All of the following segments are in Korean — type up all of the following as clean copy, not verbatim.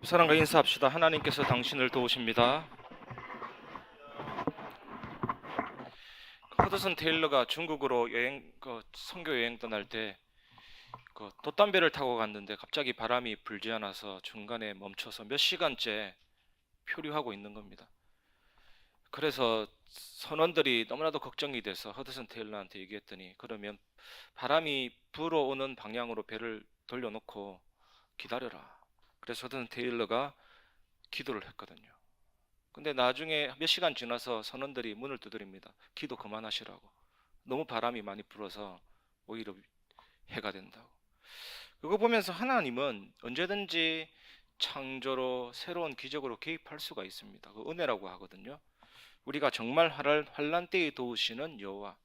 사랑과 인사합시다. 하나님께서 당신을 도우십니다. 허드슨 테일러가 중국으로 선교 여행 떠날 때 돛담배를 타고 갔는데 갑자기 바람이 불지 않아서 중간에 멈춰서 몇 시간째 표류하고 있는 겁니다. 그래서 선원들이 너무나도 걱정이 돼서 허드슨 테일러한테 얘기했더니, 그러면 바람이 불어오는 방향으로 배를 돌려놓고 기다려라. 그래서 허드슨 테일러가 기도를 했거든요. 근데 나중에 몇 시간 지나서 선원들이 문을 두드립니다. 기도 그만하시라고. 너무 바람이 많이 불어서 오히려 해가 된다고. 그거 보면서 하나님은 언제든지 창조로 새로운 기적으로 개입할 수가 있습니다. 그 은혜라고 하거든요. 우리가 정말 환난 때에 도우시는 여호와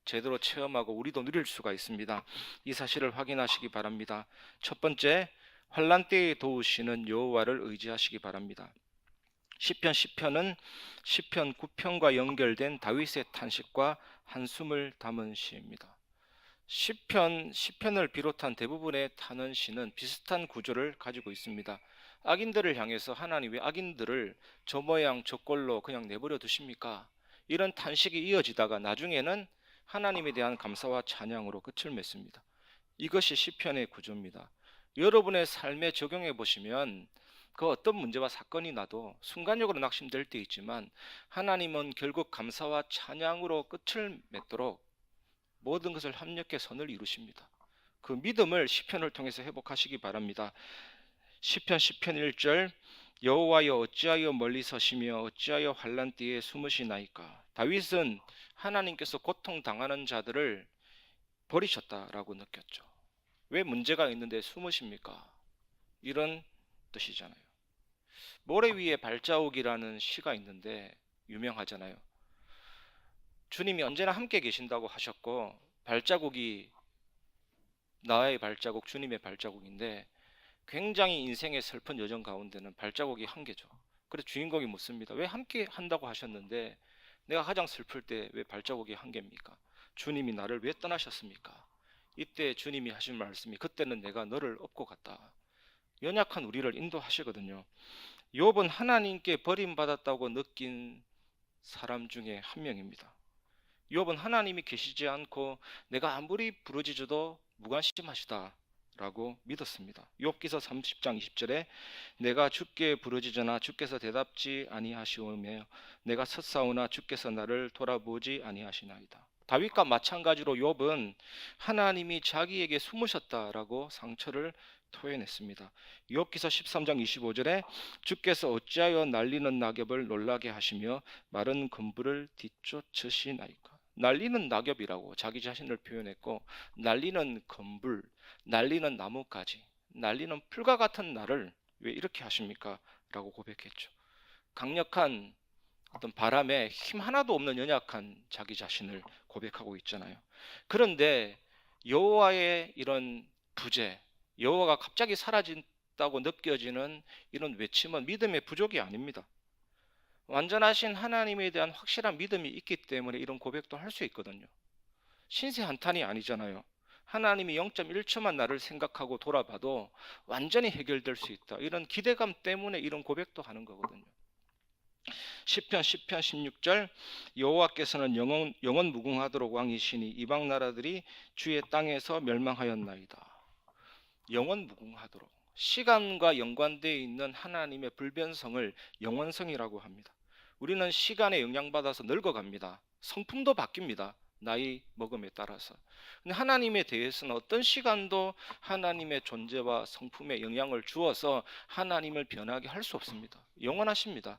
제대로 체험하고 우리도 누릴 수가 있습니다. 이 사실을 확인하시기 바랍니다. 첫 번째, 환난 때에 도우시는 여호와를 의지하시기 바랍니다. 시편은 시편 9편과 연결된 다윗의 탄식과 한숨을 담은 시입니다. 시편을 비롯한 대부분의 탄원시는 비슷한 구조를 가지고 있습니다. 악인들을 향해서 하나님 왜 악인들을 저 모양 저 꼴로 그냥 내버려 두십니까? 이런 탄식이 이어지다가 나중에는 하나님에 대한 감사와 찬양으로 끝을 맺습니다. 이것이 시편의 구조입니다. 여러분의 삶에 적용해 보시면 그 어떤 문제와 사건이 나도 순간적으로 낙심될 때 있지만 하나님은 결국 감사와 찬양으로 끝을 맺도록 모든 것을 합력해 선을 이루십니다. 그 믿음을 시편을 통해서 회복하시기 바랍니다. 시편 1절 여호와여 어찌하여 멀리 서시며 어찌하여 환난 때에 숨으시나이까. 다윗은 하나님께서 고통당하는 자들을 버리셨다라고 느꼈죠. 왜 문제가 있는데 숨으십니까? 이런 뜻이잖아요. 모래 위에 발자국이라는 시가 있는데 유명하잖아요. 주님이 언제나 함께 계신다고 하셨고, 발자국이 나의 발자국, 주님의 발자국인데 굉장히 인생의 슬픈 여정 가운데는 발자국이 한 개죠. 그래서 주인공이 묻습니다. 왜 함께 한다고 하셨는데 내가 가장 슬플 때 왜 발자국이 한 개입니까? 주님이 나를 왜 떠나셨습니까? 이때 주님이 하신 말씀이 그때는 내가 너를 업고 갔다. 연약한 우리를 인도하시거든요. 욥은 하나님께 버림받았다고 느낀 사람 중에 한 명입니다. 욥은 하나님이 계시지 않고 내가 아무리 부르짖어도 무관심하시다 라고 믿었습니다. 욥기서 30장 20절에 내가 주께 부르짖으나 주께서 대답지 아니하시오며 내가 섰사오나 주께서 나를 돌아보지 아니하시나이다. 다윗과 마찬가지로 욥은 하나님이 자기에게 숨으셨다라고 상처를 토해냈습니다. 욥기서 13장 25절에 주께서 어찌하여 날리는 낙엽을 놀라게 하시며 마른 검불을 뒤쫓으시나이까. 날리는 낙엽이라고 자기 자신을 표현했고, 날리는 검불, 날리는 나뭇가지, 날리는 풀과 같은 나를 왜 이렇게 하십니까? 라고 고백했죠. 강력한 어떤 바람에 힘 하나도 없는 연약한 자기 자신을 고백하고 있잖아요. 그런데 여호와의 이런 부재, 여호와가 갑자기 사라진다고 느껴지는 이런 외침은 믿음의 부족이 아닙니다. 완전하신 하나님에 대한 확실한 믿음이 있기 때문에 이런 고백도 할 수 있거든요. 신세 한탄이 아니잖아요. 하나님이 0.1초만 나를 생각하고 돌아봐도 완전히 해결될 수 있다. 이런 기대감 때문에 이런 고백도 하는 거거든요. 시편 16절 여호와께서는 영원 무궁하도록 왕이시니 이방 나라들이 주의 땅에서 멸망하였나이다. 영원 무궁하도록, 시간과 연관되어 있는 하나님의 불변성을 영원성이라고 합니다. 우리는 시간에 영향받아서 늙어갑니다. 성품도 바뀝니다. 나이 먹음에 따라서. 근데 하나님에 대해서는 어떤 시간도 하나님의 존재와 성품에 영향을 주어서 하나님을 변하게 할 수 없습니다. 영원하십니다.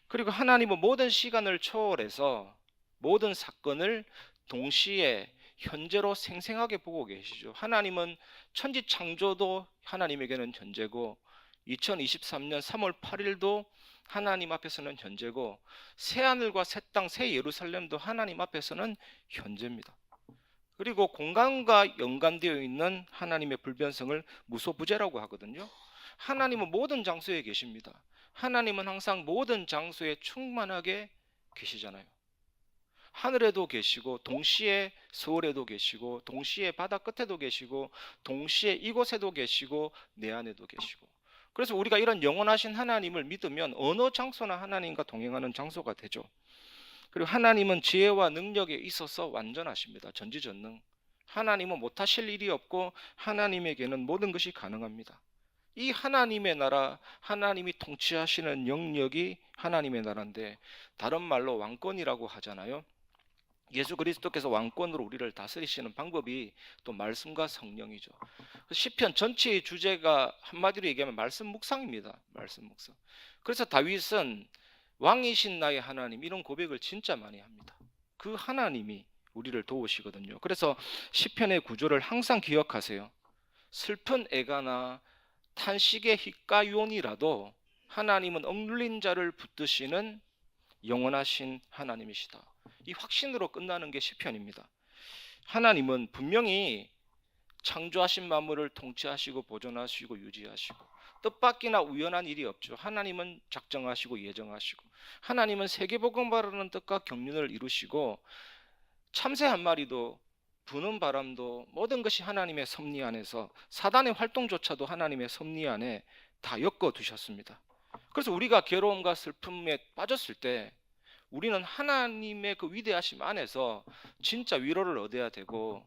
그리고 하나님은 모든 시간을 초월해서 모든 사건을 동시에 현재로 생생하게 보고 계시죠. 하나님은 천지 창조도 하나님에게는 현재고 2023년 3월 8일도 하나님 앞에서는 현재고 새하늘과 새 땅, 새 예루살렘도 하나님 앞에서는 현재입니다. 그리고 공간과 연관되어 있는 하나님의 불변성을 무소부재라고 하거든요. 하나님은 모든 장소에 계십니다. 하나님은 항상 모든 장소에 충만하게 계시잖아요. 하늘에도 계시고 동시에 서울에도 계시고 동시에 바다 끝에도 계시고 동시에 이곳에도 계시고 내 안에도 계시고, 그래서 우리가 이런 영원하신 하나님을 믿으면 어느 장소나 하나님과 동행하는 장소가 되죠. 그리고 하나님은 지혜와 능력에 있어서 완전하십니다. 전지전능. 하나님은 못하실 일이 없고 하나님에게는 모든 것이 가능합니다. 이 하나님의 나라, 하나님이 통치하시는 영역이 하나님의 나라인데 다른 말로 왕권이라고 하잖아요. 예수 그리스도께서 왕권으로 우리를 다스리시는 방법이 또 말씀과 성령이죠. 시편 전체의 주제가 한마디로 얘기하면 말씀 묵상입니다. 말씀 묵상. 그래서 다윗은 왕이신 나의 하나님 이런 고백을 진짜 많이 합니다. 그 하나님이 우리를 도우시거든요. 그래서 시편의 구조를 항상 기억하세요. 슬픈 애가나 탄식의 힛가요니라도 하나님은 억눌린 자를 붙드시는 영원하신 하나님이시다. 이 확신으로 끝나는 게 시편입니다. 하나님은 분명히 창조하신 만물을 통치하시고 보존하시고 유지하시고 뜻밖이나 우연한 일이 없죠. 하나님은 작정하시고 예정하시고 하나님은 세계복음 바라는 뜻과 경륜을 이루시고 참새 한 마리도 부는 바람도 모든 것이 하나님의 섭리 안에서 사단의 활동조차도 하나님의 섭리 안에 다 엮어 두셨습니다. 그래서 우리가 괴로움과 슬픔에 빠졌을 때 우리는 하나님의 그 위대하심 안에서 진짜 위로를 얻어야 되고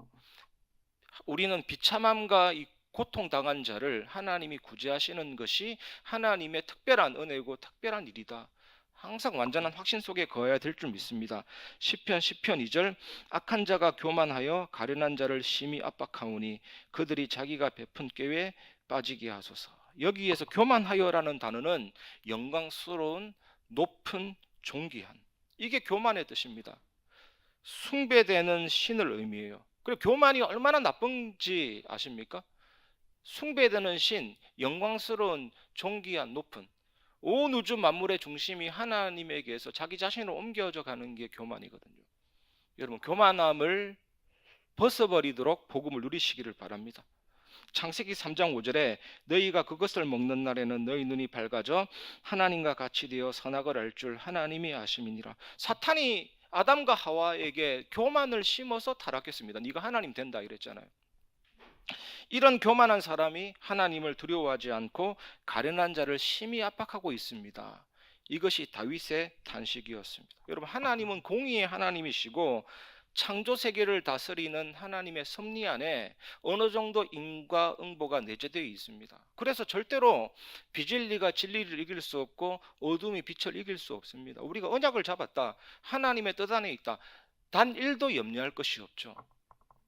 우리는 비참함과 이 고통당한 자를 하나님이 구제하시는 것이 하나님의 특별한 은혜고 특별한 일이다. 항상 완전한 확신 속에 거해야 될 줄 믿습니다. 시편 2절 악한 자가 교만하여 가련한 자를 심히 압박하오니 그들이 자기가 베푼 꾀에 빠지게 하소서. 여기에서 교만하여라는 단어는 영광스러운 높은 존귀한 이게 교만의 뜻입니다. 숭배되는 신을 의미해요. 그리고 교만이 얼마나 나쁜지 아십니까? 숭배되는 신, 영광스러운 존귀한 높은 온 우주 만물의 중심이 하나님에게서 자기 자신을 옮겨져 가는 게 교만이거든요. 여러분 교만함을 벗어버리도록 복음을 누리시기를 바랍니다. 창세기 3장 5절에 너희가 그것을 먹는 날에는 너희 눈이 밝아져 하나님과 같이 되어 선악을 알 줄 하나님이 아심이니라. 사탄이 아담과 하와에게 교만을 심어서 타락했습니다. 네가 하나님 된다 이랬잖아요. 이런 교만한 사람이 하나님을 두려워하지 않고 가련한 자를 심히 압박하고 있습니다. 이것이 다윗의 탄식이었습니다. 여러분 하나님은 공의의 하나님이시고 창조 세계를 다스리는 하나님의 섭리 안에 어느 정도 인과응보가 내재되어 있습니다. 그래서 절대로 비진리가 진리를 이길 수 없고 어둠이 빛을 이길 수 없습니다. 우리가 언약을 잡았다. 하나님의 뜻 안에 있다. 단 1도 염려할 것이 없죠.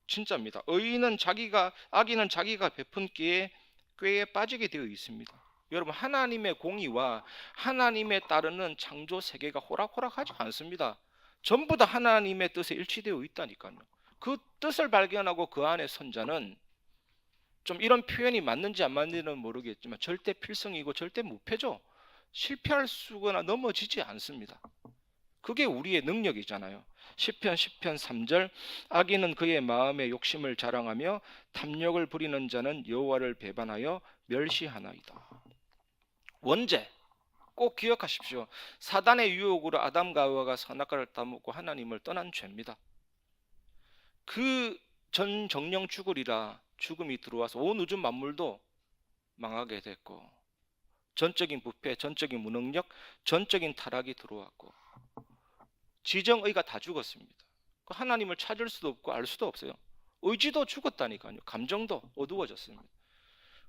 진짜입니다. 악인은 자기가 베푼 꾀에 빠지게 되어 있습니다. 여러분 하나님의 공의와 하나님에 따르는 창조 세계가 호락호락하지 않습니다. 전부 다 하나님의 뜻에 일치되어 있다니까요. 그 뜻을 발견하고 그 안에 선 자는 좀 이런 표현이 맞는지 안 맞는지는 모르겠지만 절대 필승이고 절대 무패죠. 실패할 수거나 넘어지지 않습니다. 그게 우리의 능력이잖아요. 시편 3절 악인은 그의 마음의 욕심을 자랑하며 탐욕을 부리는 자는 여호와를 배반하여 멸시하나이다. 원죄 꼭 기억하십시오. 사단의 유혹으로 아담과 하와가 선악과를 따먹고 하나님을 떠난 죄입니다. 그 전 정령 죽으리라 죽음이 들어와서 온 우주 만물도 망하게 됐고 전적인 부패, 전적인 무능력, 전적인 타락이 들어왔고 지정의가 다 죽었습니다. 하나님을 찾을 수도 없고 알 수도 없어요. 의지도 죽었다니까요. 감정도 어두워졌습니다.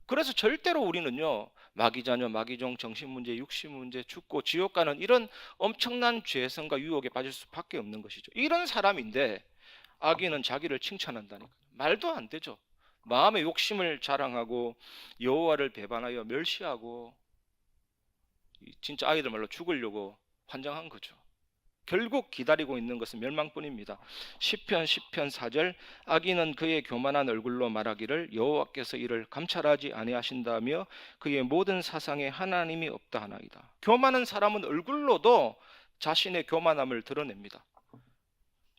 그래서 절대로 우리는요 마귀자녀, 마귀종, 정신문제, 육신문제, 죽고 지옥 가는 이런 엄청난 죄성과 유혹에 빠질 수밖에 없는 것이죠. 이런 사람인데 악인은 자기를 칭찬한다니까요. 말도 안 되죠. 마음의 욕심을 자랑하고 여호와를 배반하여 멸시하고 진짜 아이들 말로 죽으려고 환장한 거죠. 결국 기다리고 있는 것은 멸망뿐입니다. 시편 4절 악인은 그의 교만한 얼굴로 말하기를 여호와께서 이를 감찰하지 아니하신다며 그의 모든 사상에 하나님이 없다 하나이다. 교만한 사람은 얼굴로도 자신의 교만함을 드러냅니다.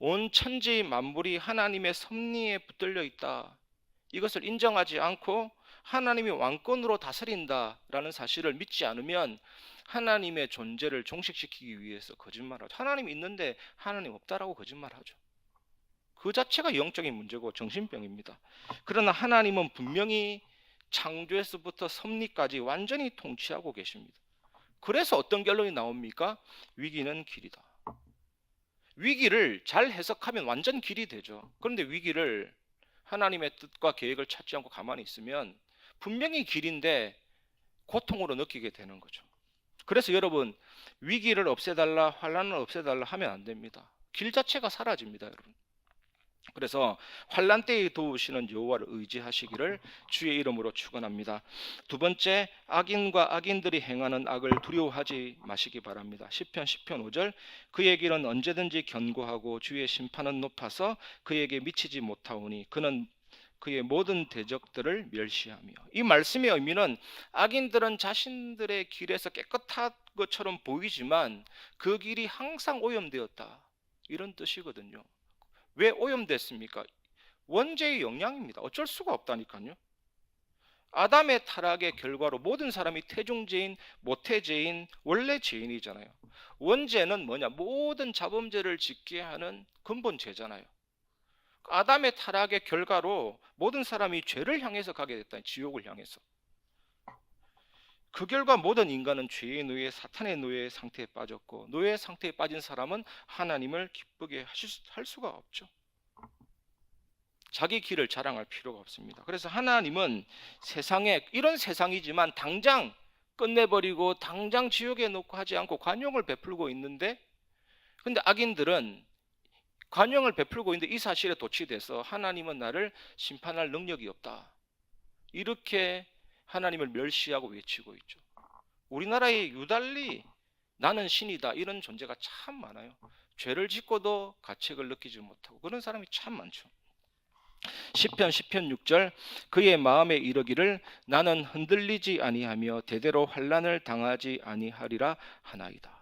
온 천지 만물이 하나님의 섭리에 붙들려 있다. 이것을 인정하지 않고 하나님이 왕권으로 다스린다라는 사실을 믿지 않으면 하나님의 존재를 종식시키기 위해서 거짓말하죠. 하나님 있는데 하나님 없다라고 거짓말하죠. 그 자체가 영적인 문제고 정신병입니다. 그러나 하나님은 분명히 창조에서부터 섭리까지 완전히 통치하고 계십니다. 그래서 어떤 결론이 나옵니까? 위기는 길이다. 위기를 잘 해석하면 완전 길이 되죠. 그런데 위기를 하나님의 뜻과 계획을 찾지 않고 가만히 있으면 분명히 길인데 고통으로 느끼게 되는 거죠. 그래서 여러분, 위기를 없애달라, 환난을 없애달라 하면 안 됩니다. 길 자체가 사라집니다, 여러분. 그래서 환난 때에 도우시는 여호와를 의지하시기를 주의 이름으로 축원합니다. 두 번째, 악인과 악인들이 행하는 악을 두려워하지 마시기 바랍니다. 시편 10편 5절, 그의 길은 언제든지 견고하고 주의 심판은 높아서 그에게 미치지 못하오니 그는 그의 모든 대적들을 멸시하며. 이 말씀의 의미는 악인들은 자신들의 길에서 깨끗한 것처럼 보이지만 그 길이 항상 오염되었다, 이런 뜻이거든요. 왜 오염됐습니까? 원죄의 영향입니다. 어쩔 수가 없다니까요. 아담의 타락의 결과로 모든 사람이 태중죄인, 모태죄인, 원래 죄인이잖아요. 원죄는 뭐냐? 모든 자범죄를 짓게 하는 근본 죄잖아요. 아담의 타락의 결과로 모든 사람이 죄를 향해서 가게 됐다. 지옥을 향해서. 그 결과 모든 인간은 죄의 노예, 사탄의 노예 상태에 빠졌고, 노예 상태에 빠진 사람은 하나님을 기쁘게 할 수가 없죠. 자기 길을 자랑할 필요가 없습니다. 그래서 하나님은 세상에, 이런 세상이지만 당장 끝내버리고 당장 지옥에 놓고 하지 않고 관용을 베풀고 있는데, 근데 악인들은 관용을 베풀고 있는데 이 사실에 도취돼서 하나님은 나를 심판할 능력이 없다, 이렇게 하나님을 멸시하고 외치고 있죠. 우리나라에 유달리 나는 신이다, 이런 존재가 참 많아요. 죄를 짓고도 가책을 느끼지 못하고 그런 사람이 참 많죠. 시편 6절, 그의 마음에 이르기를 나는 흔들리지 아니하며 대대로 환난을 당하지 아니하리라 하나이다.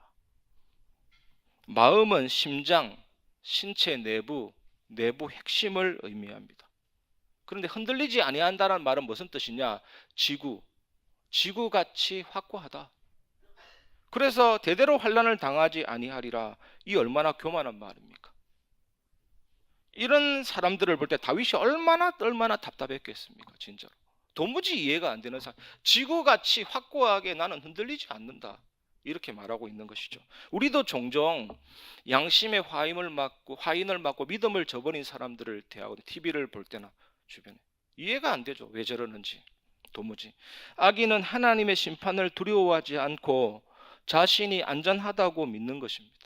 마음은 심장, 신체 내부 핵심을 의미합니다. 그런데 흔들리지 아니한다는 말은 무슨 뜻이냐? 지구같이 확고하다. 그래서 대대로 환난을 당하지 아니하리라, 이 얼마나 교만한 말입니까? 이런 사람들을 볼 때 다윗이 얼마나 답답했겠습니까? 진짜로 도무지 이해가 안 되는 사람, 지구같이 확고하게 나는 흔들리지 않는다, 이렇게 말하고 있는 것이죠. 우리도 종종 양심의 화인을 맞고 믿음을 저버린 사람들을 대하거든요. TV를 볼 때나 주변에. 이해가 안 되죠. 왜 저러는지 도무지. 악인은 하나님의 심판을 두려워하지 않고 자신이 안전하다고 믿는 것입니다.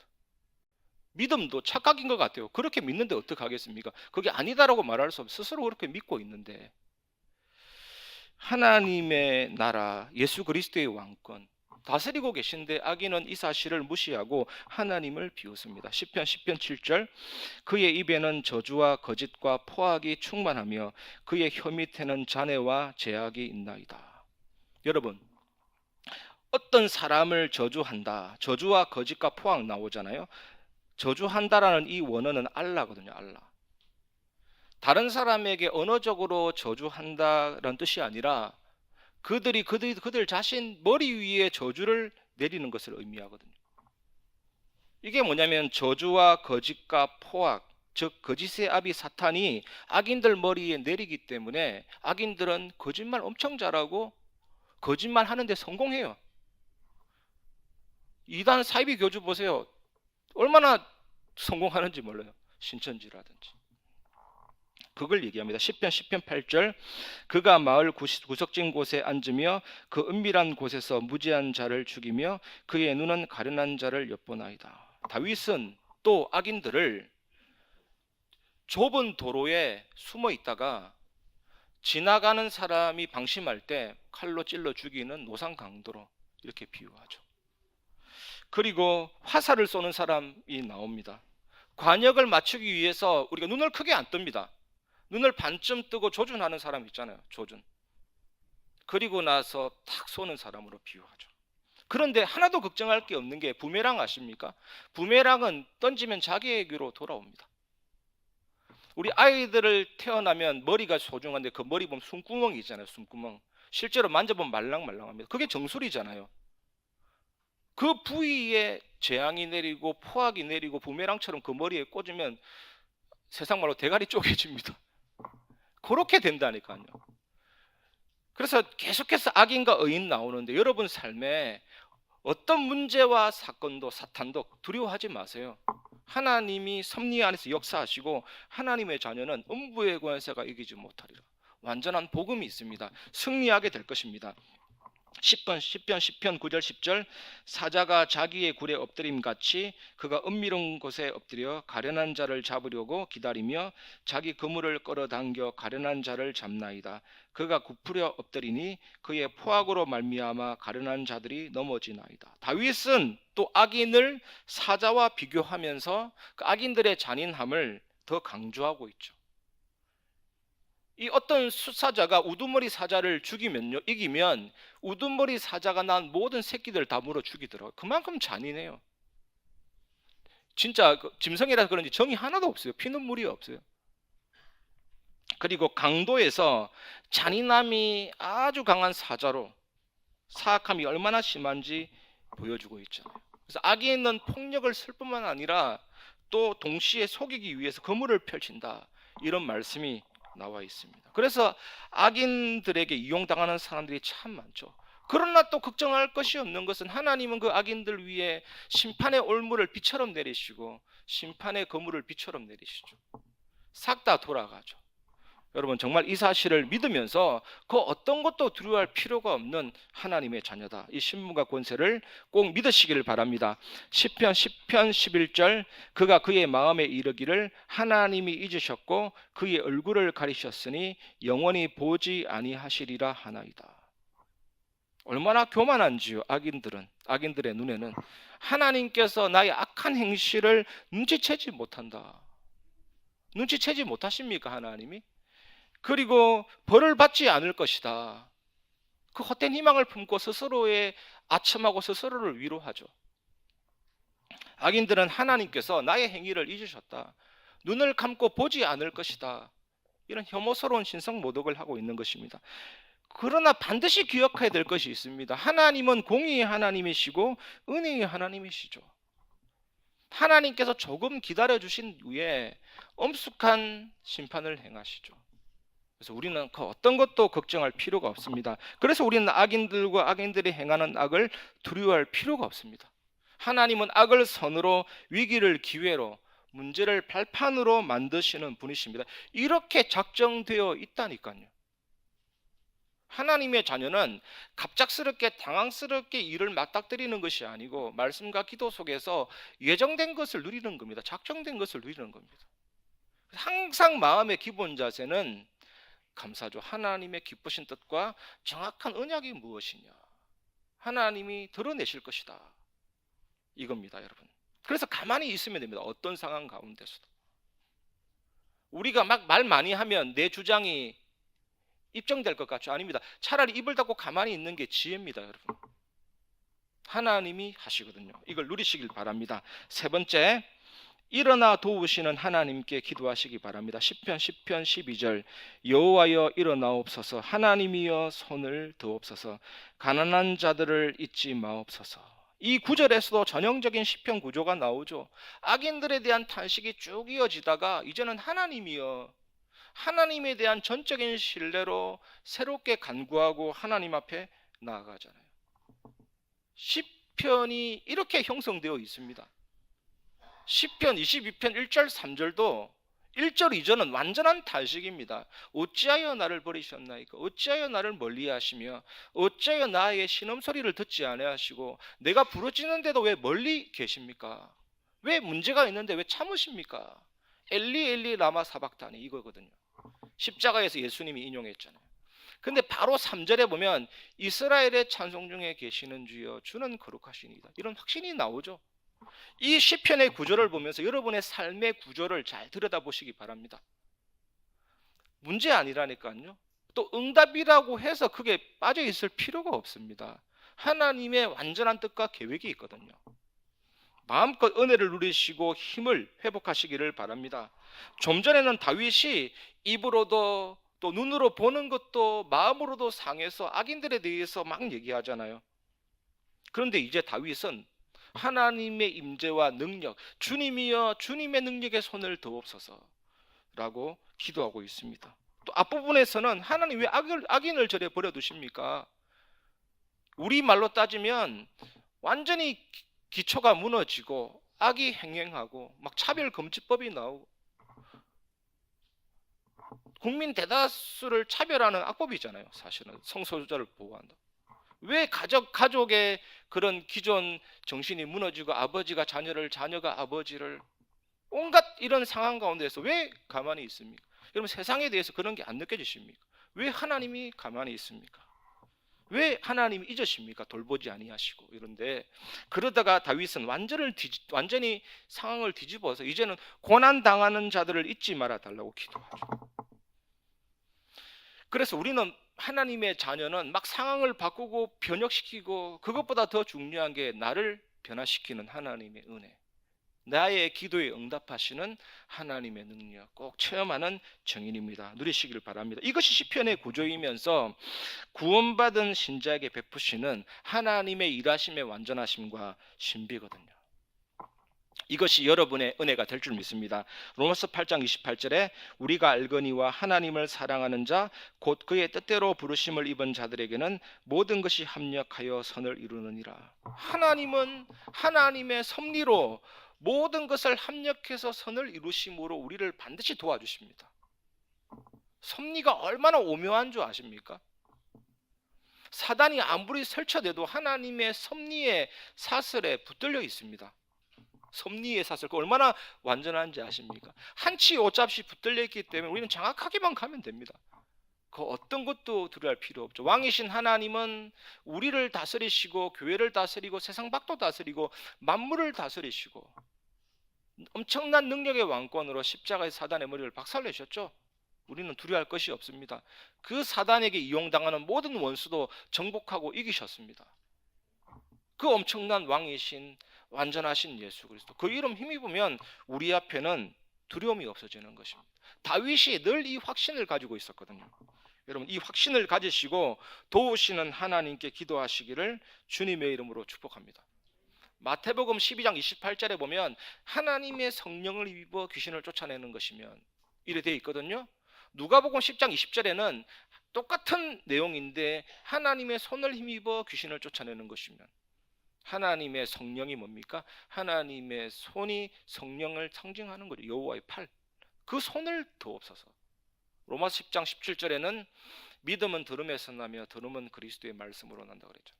믿음도 착각인 것 같아요. 그렇게 믿는데 어떡하겠습니까? 그게 아니다라고 말할 수 없어요. 스스로 그렇게 믿고 있는데. 하나님의 나라, 예수 그리스도의 왕권 다스리고 계신데 악인은 이 사실을 무시하고 하나님을 비웃습니다. 시편 7절, 그의 입에는 저주와 거짓과 포악이 충만하며 그의 혀 밑에는 잔해와 제약이 있나이다. 여러분, 어떤 사람을 저주한다, 저주와 거짓과 포악 나오잖아요. 저주한다라는 이 원어는 알라거든요. 알라. 다른 사람에게 언어적으로 저주한다라는 뜻이 아니라 그들 자신 머리 위에 저주를 내리는 것을 의미하거든요. 이게 뭐냐면 저주와 거짓과 포악, 즉 거짓의 아비 사탄이 악인들 머리에 내리기 때문에 악인들은 거짓말 엄청 잘하고 거짓말 하는데 성공해요. 이단 사이비 교주 보세요. 얼마나 성공하는지 몰라요. 신천지라든지. 그걸 얘기합니다. 시편 8절, 그가 마을 구석진 곳에 앉으며 그 은밀한 곳에서 무지한 자를 죽이며 그의 눈은 가련한 자를 엿보나이다. 다윗은 또 악인들을 좁은 도로에 숨어 있다가 지나가는 사람이 방심할 때 칼로 찔러 죽이는 노상 강도로 이렇게 비유하죠. 그리고 화살을 쏘는 사람이 나옵니다. 관역을 맞추기 위해서 우리가 눈을 크게 안 뜹니다. 눈을 반쯤 뜨고 조준하는 사람 있잖아요. 조준. 그리고 나서 탁 쏘는 사람으로 비유하죠. 그런데 하나도 걱정할 게 없는 게 부메랑 아십니까? 부메랑은 던지면 자기에게로 돌아옵니다. 우리 아이들을 태어나면 머리가 소중한데 그 머리 보면 숨구멍이 있잖아요. 숨구멍. 실제로 만져보면 말랑말랑합니다. 그게 정수리잖아요. 그 부위에 재앙이 내리고 포악이 내리고 부메랑처럼 그 머리에 꽂으면 세상 말로 대가리 쪼개집니다. 그렇게 된다니까요. 그래서 계속해서 악인과 의인 나오는데 여러분 삶에 어떤 문제와 사건도 사탄도 두려워하지 마세요. 하나님이 섭리 안에서 역사하시고 하나님의 자녀는 음부의 권세가 이기지 못하리라. 완전한 복음이 있습니다. 승리하게 될 것입니다. 10편 10편 9절 10절 사자가 자기의 굴에 엎드림 같이 그가 은밀한 곳에 엎드려 가련한 자를 잡으려고 기다리며 자기 그물을 끌어당겨 가련한 자를 잡나이다. 그가 굽으려 엎드리니 그의 포악으로 말미암아 가련한 자들이 넘어지나이다. 다윗은 또 악인을 사자와 비교하면서 그 악인들의 잔인함을 더 강조하고 있죠. 이 어떤 수사자가 우두머리 사자를 죽이면요, 이기면 우두머리 사자가 난 모든 새끼들 다 물어 죽이더라고요. 그만큼 잔인해요. 진짜 짐승이라서 그런지 정이 하나도 없어요. 피눈물이 없어요. 그리고 강도에서 잔인함이 아주 강한 사자로 사악함이 얼마나 심한지 보여주고 있잖아요. 그래서 악인은 폭력을 쓸 뿐만 아니라 또 동시에 속이기 위해서 거물을 펼친다, 이런 말씀이 나와 있습니다. 그래서 악인들에게 이용당하는 사람들이 참 많죠. 그러나 또 걱정할 것이 없는 것은 하나님은 그 악인들 위에 심판의 올무를 비처럼 내리시고 심판의 거물을 비처럼 내리시죠. 싹 다 돌아가죠. 여러분 정말 이 사실을 믿으면서 그 어떤 것도 두려워할 필요가 없는 하나님의 자녀다, 이 신분과 권세를 꼭 믿으시기를 바랍니다. 시편 11절 그가 그의 마음에 이르기를 하나님이 잊으셨고 그의 얼굴을 가리셨으니 영원히 보지 아니하시리라 하나이다. 얼마나 교만한지요. 악인들의 눈에는 하나님께서 나의 악한 행실을 눈치채지 못한다. 눈치채지 못하십니까 하나님이? 그리고 벌을 받지 않을 것이다. 그 헛된 희망을 품고 스스로의 아첨하고 스스로를 위로하죠. 악인들은 하나님께서 나의 행위를 잊으셨다, 눈을 감고 보지 않을 것이다, 이런 혐오스러운 신성 모독을 하고 있는 것입니다. 그러나 반드시 기억해야 될 것이 있습니다. 하나님은 공의의 하나님이시고 은혜의 하나님이시죠. 하나님께서 조금 기다려주신 후에 엄숙한 심판을 행하시죠. 그래서 우리는 그 어떤 것도 걱정할 필요가 없습니다. 그래서 우리는 악인들과 악인들이 행하는 악을 두려워할 필요가 없습니다. 하나님은 악을 선으로, 위기를 기회로, 문제를 발판으로 만드시는 분이십니다. 이렇게 작정되어 있다니까요. 하나님의 자녀는 갑작스럽게 당황스럽게 일을 맞닥뜨리는 것이 아니고 말씀과 기도 속에서 예정된 것을 누리는 겁니다. 작정된 것을 누리는 겁니다. 항상 마음의 기본 자세는 감사죠. 하나님의 기쁘신 뜻과 정확한 언약이 무엇이냐, 하나님이 드러내실 것이다, 이겁니다 여러분. 그래서 가만히 있으면 됩니다. 어떤 상황 가운데서도. 우리가 막 말 많이 하면 내 주장이 입증될 것 같죠? 아닙니다. 차라리 입을 닫고 가만히 있는 게 지혜입니다 여러분. 하나님이 하시거든요. 이걸 누리시길 바랍니다. 세 번째, 일어나 도우시는 하나님께 기도하시기 바랍니다. 시편 12절 여호와여 일어나옵소서, 하나님이여 손을 드옵소서, 가난한 자들을 잊지 마옵소서. 이 구절에서도 전형적인 시편 구조가 나오죠. 악인들에 대한 탄식이 쭉 이어지다가 이제는 하나님이여, 하나님에 대한 전적인 신뢰로 새롭게 간구하고 하나님 앞에 나아가잖아요. 시편이 이렇게 형성되어 있습니다. 시편 22편 1절 3절도 1절 2절은 완전한 탄식입니다. 어찌하여 나를 버리셨나이까? 어찌하여 나를 멀리하시며 어찌하여 나의 신음소리를 듣지 아니하시고 내가 부르짖는데도 왜 멀리 계십니까? 왜 문제가 있는데 왜 참으십니까? 엘리 엘리 라마 사박다니, 이거거든요. 십자가에서 예수님이 인용했잖아요. 근데 바로 3절에 보면 이스라엘의 찬송 중에 계시는 주여 주는 거룩하시니이다, 이런 확신이 나오죠. 이 시편의 구조를 보면서 여러분의 삶의 구조를 잘 들여다보시기 바랍니다. 문제 아니라니까요. 또 응답이라고 해서 그게 빠져 있을 필요가 없습니다. 하나님의 완전한 뜻과 계획이 있거든요. 마음껏 은혜를 누리시고 힘을 회복하시기를 바랍니다. 좀 전에는 다윗이 입으로도 또 눈으로 보는 것도 마음으로도 상해서 악인들에 대해서 막 얘기하잖아요. 그런데 이제 다윗은 하나님의 임재와 능력, 주님이여 주님의 능력에 손을 드옵소서라고 기도하고 있습니다. 또 앞부분에서는 하나님 왜 악인을 저래 버려두십니까? 우리 말로 따지면 완전히 기초가 무너지고 악이 행행하고 막 차별금지법이 나오고 국민 대다수를 차별하는 악법이잖아요. 사실은 성소수자를 보호한다. 왜 가족의 그런 기존 정신이 무너지고 아버지가 자녀를, 자녀가 아버지를, 온갖 이런 상황 가운데서 왜 가만히 있습니까? 여러분, 세상에 대해서 그런 게 안 느껴지십니까? 왜 하나님이 가만히 있습니까? 왜 하나님이 잊으십니까? 돌보지 아니하시고. 이런데 그러다가 다윗은 완전히 상황을 뒤집어서 이제는 고난 당하는 자들을 잊지 말아 달라고 기도하죠. 그래서 우리는 하나님의 자녀는 막 상황을 바꾸고 변혁시키고, 그것보다 더 중요한 게 나를 변화시키는 하나님의 은혜, 나의 기도에 응답하시는 하나님의 능력 꼭 체험하는 증인입니다. 누리시길 바랍니다. 이것이 시편의 구조이면서 구원받은 신자에게 베푸시는 하나님의 일하심의 완전하심과 신비거든요. 이것이 여러분의 은혜가 될 줄 믿습니다. 로마서 8장 28절에 우리가 알거니와 하나님을 사랑하는 자 곧 그의 뜻대로 부르심을 입은 자들에게는 모든 것이 합력하여 선을 이루느니라. 하나님은 하나님의 섭리로 모든 것을 합력해서 선을 이루심으로 우리를 반드시 도와주십니다. 섭리가 얼마나 오묘한 줄 아십니까? 사단이 아무리 설쳐대도 하나님의 섭리의 사슬에 붙들려 있습니다. 섭리의 사슬, 그 얼마나 완전한지 아십니까? 한치 오잡시 붙들려 있기 때문에 우리는 정확하게만 가면 됩니다. 그 어떤 것도 두려워할 필요 없죠. 왕이신 하나님은 우리를 다스리시고 교회를 다스리고 세상 밖도 다스리고 만물을 다스리시고 엄청난 능력의 왕권으로 십자가의 사단의 머리를 박살내셨죠. 우리는 두려워할 것이 없습니다. 그 사단에게 이용당하는 모든 원수도 정복하고 이기셨습니다. 그 엄청난 왕이신 완전하신 예수 그리스도, 그 이름 힘입으면 우리 앞에는 두려움이 없어지는 것입니다. 다윗이 늘 이 확신을 가지고 있었거든요. 여러분, 이 확신을 가지시고 도우시는 하나님께 기도하시기를 주님의 이름으로 축복합니다. 마태복음 12장 28절에 보면 하나님의 성령을 입어 귀신을 쫓아내는 것이면 이래 되어 있거든요. 누가복음 10장 20절에는 똑같은 내용인데 하나님의 손을 힘입어 귀신을 쫓아내는 것이면, 하나님의 성령이 뭡니까? 하나님의 손이 성령을 상징하는 거죠. 여호와의 팔, 그 손을 더옵소서. 로마서 10장 17절에는 믿음은 들음에서 나며 들음은 그리스도의 말씀으로 난다 그랬죠.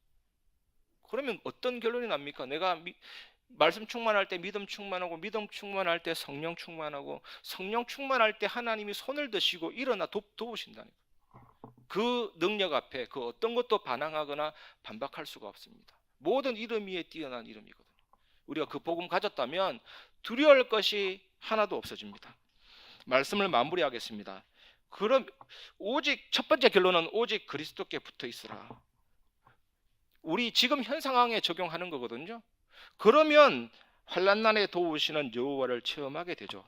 그러면 어떤 결론이 납니까? 내가 말씀 충만할 때 믿음 충만하고, 믿음 충만할 때 성령 충만하고, 성령 충만할 때 하나님이 손을 드시고 일어나 도우신다니까. 그 능력 앞에 그 어떤 것도 반항하거나 반박할 수가 없습니다. 모든 이름 위에 뛰어난 이름이거든요. 우리가 그 복음 가졌다면 두려울 것이 하나도 없어집니다. 말씀을 마무리하겠습니다. 그럼 오직 첫 번째 결론은 오직 그리스도께 붙어 있으라. 우리 지금 현 상황에 적용하는 거거든요. 그러면 환난 날에 도우시는 여호와를 체험하게 되죠.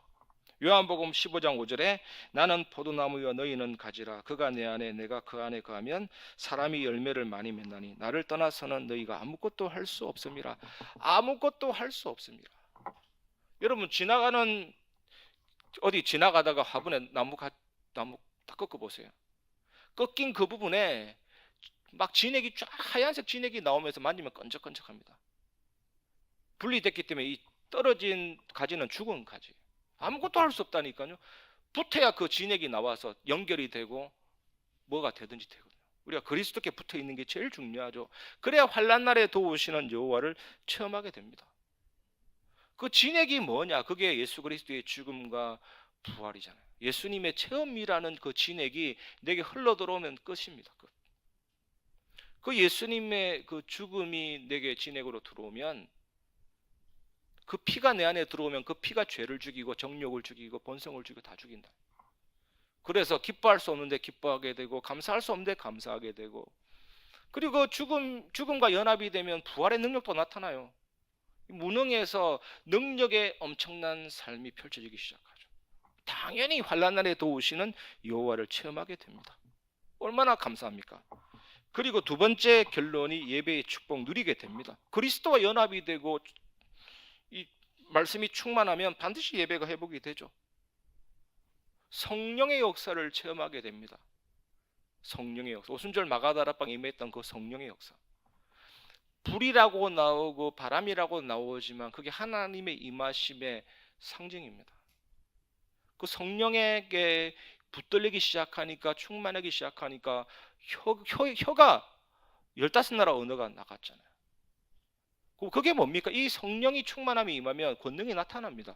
요한복음 15장 5절에 나는 포도나무여 너희는 가지라. 그가 내 안에 내가 그 안에 거하면 사람이 열매를 많이 맺나니 나를 떠나서는 너희가 아무것도 할 수 없음이라. 아무것도 할 수 없습니다. 여러분, 어디 지나가다가 화분에 나무 딱 꺾어 보세요. 꺾인 그 부분에 막 진액이 쫙 하얀색 진액이 나오면서 만지면 끈적끈적합니다. 분리됐기 때문에 이 떨어진 가지는 죽은 가지. 아무것도 할 수 없다니까요. 붙어야 그 진액이 나와서 연결이 되고 뭐가 되든지 되거든요. 우리가 그리스도께 붙어 있는 게 제일 중요하죠. 그래야 환난 날에 도우시는 여호와를 체험하게 됩니다. 그 진액이 뭐냐? 그게 예수 그리스도의 죽음과 부활이잖아요. 예수님의 체험이라는 그 진액이 내게 흘러 들어오면 끝입니다. 끝. 그 예수님의 그 죽음이 내게 진액으로 들어오면, 그 피가 내 안에 들어오면 그 피가 죄를 죽이고 정욕을 죽이고 본성을 죽이고 다 죽인다. 그래서 기뻐할 수 없는데 기뻐하게 되고 감사할 수 없는데 감사하게 되고, 그리고 죽음과 연합이 되면 부활의 능력도 나타나요. 무능에서 능력의 엄청난 삶이 펼쳐지기 시작하죠. 당연히 환난 날에 도우시는 여호와를 체험하게 됩니다. 얼마나 감사합니까? 그리고 두 번째 결론이 예배의 축복 누리게 됩니다. 그리스도와 연합이 되고 이 말씀이 충만하면 반드시 예배가 회복이 되죠. 성령의 역사를 체험하게 됩니다. 성령의 역사. 오순절 마가다락방에 임했던 그 성령의 역사. 불이라고 나오고 바람이라고 나오지만 그게 하나님의 임하심의 상징입니다. 그 성령에게 붙들리기 시작하니까, 충만하기 시작하니까 혀가 15나라 언어가 나갔잖아요. 그게 뭡니까? 이 성령이 충만함이 임하면 권능이 나타납니다.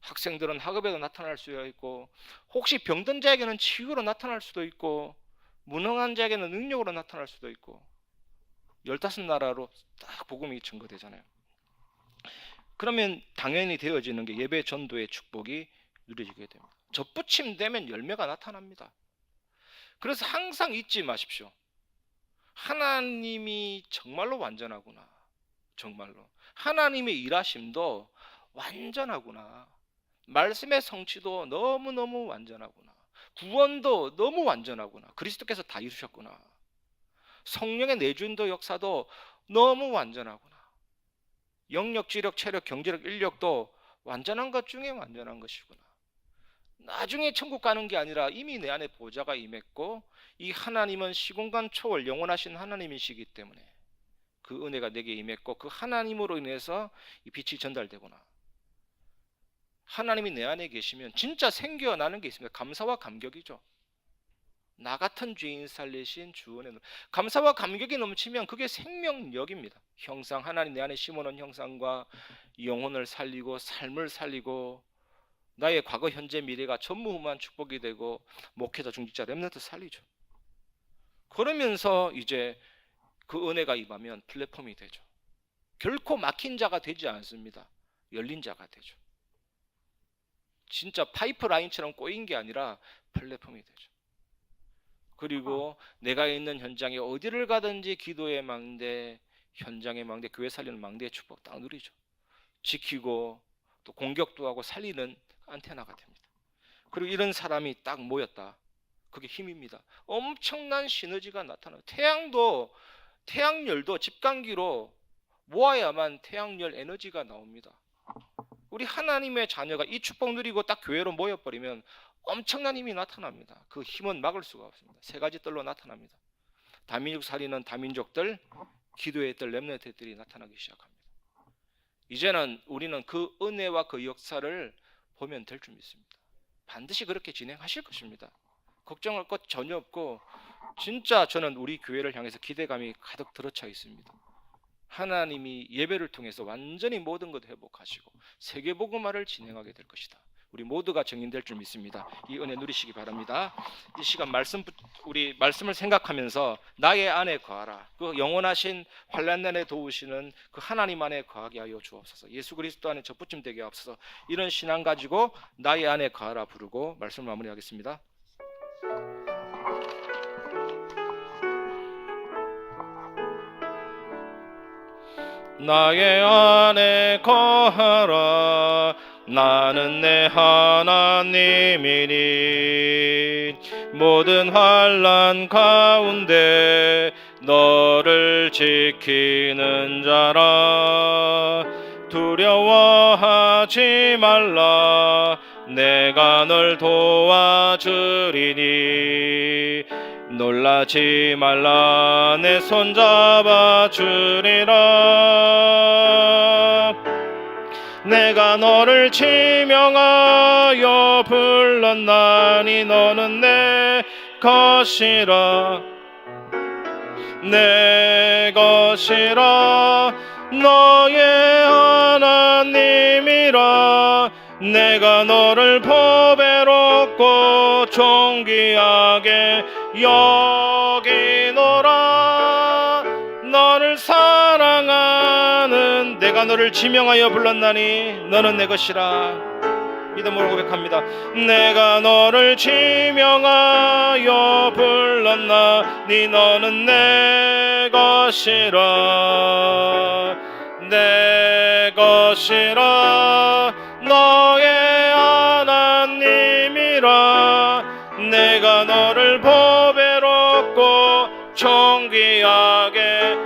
학생들은 학업에도 나타날 수가 있고, 혹시 병든 자에게는 치유로 나타날 수도 있고, 무능한 자에게는 능력으로 나타날 수도 있고, 15나라로 딱 복음이 증거되잖아요. 그러면 당연히 되어지는 게 예배 전도의 축복이 누려지게 됩니다. 접붙임 되면 열매가 나타납니다. 그래서 항상 잊지 마십시오. 하나님이 정말로 완전하구나. 정말로 하나님의 일하심도 완전하구나. 말씀의 성취도 너무너무 완전하구나. 구원도 너무 완전하구나. 그리스도께서 다 이루셨구나. 성령의 내주인도 역사도 너무 완전하구나. 영력, 지력, 체력, 경제력, 인력도 완전한 것 중에 완전한 것이구나. 나중에 천국 가는 게 아니라 이미 내 안에 보좌가 임했고, 이 하나님은 시공간 초월 영원하신 하나님이시기 때문에 그 은혜가 내게 임했고, 그 하나님으로 인해서 이 빛이 전달되구나. 하나님이 내 안에 계시면 진짜 생겨나는 게 있습니다. 감사와 감격이죠. 나 같은 죄인 살리신 주은혜. 감사와 감격이 넘치면 그게 생명력입니다. 형상, 하나님 내 안에 심어놓은 형상과 영혼을 살리고 삶을 살리고 나의 과거, 현재, 미래가 전무후무한 축복이 되고 목회자, 중직자, 렘넌트 살리죠. 그러면서 이제 그 은혜가 임하면 플랫폼이 되죠. 결코 막힌 자가 되지 않습니다. 열린 자가 되죠. 진짜 파이프라인처럼 꼬인 게 아니라 플랫폼이 되죠. 그리고 내가 있는 현장에 어디를 가든지 기도의 망대, 현장의 망대, 교회 살리는 망대의 축복 딱 누리죠. 지키고 또 공격도 하고 살리는 안테나가 됩니다. 그리고 이런 사람이 딱 모였다. 그게 힘입니다. 엄청난 시너지가 나타나요. 태양열도 집간기로 모아야만 태양열 에너지가 나옵니다. 우리 하나님의 자녀가 이 축복 누리고 딱 교회로 모여버리면 엄청난 힘이 나타납니다. 그 힘은 막을 수가 없습니다. 세 가지 뜰로 나타납니다. 다민족 살리는 다민족들, 기도의 뜰, 렘넌트들이 나타나기 시작합니다. 이제는 우리는 그 은혜와 그 역사를 보면 될 줄 믿습니다. 반드시 그렇게 진행하실 것입니다. 걱정할 것 전혀 없고, 진짜 저는 우리 교회를 향해서 기대감이 가득 들어차 있습니다. 하나님이 예배를 통해서 완전히 모든 것 회복하시고 세계복음화를 진행하게 될 것이다. 우리 모두가 증인될 줄 믿습니다. 이 은혜 누리시기 바랍니다. 이 시간 우리 말씀을 생각하면서 나의 안에 거하라. 그 영원하신 환난날에 도우시는 그 하나님 안에 거하게 하여 주옵소서. 예수 그리스도 안에 접붙임 되게 하옵소서. 이런 신앙 가지고 나의 안에 거하라 부르고 말씀을 마무리하겠습니다. 나의 안에 거하라. 나는 내 하나님이니 모든 환난 가운데 너를 지키는 자라. 두려워하지 말라. 내가 널 도와주리니 놀라지 말라. 내 손 잡아주리라. 내가 너를 지명하여 불렀나니 너는 내 것이라. 내 것이라. 너의 하나님이라. 내가 너를 보배롭고 존귀하게 여기노라. 너를 사랑하는 내가 너를 지명하여 불렀나니 너는 내 것이라. 믿음으로 고백합니다. 내가 너를 지명하여 불렀나니 너는 내 것이라. 내 것이라. 너의 하나님이라. 내가 너를 보배롭고 존귀하게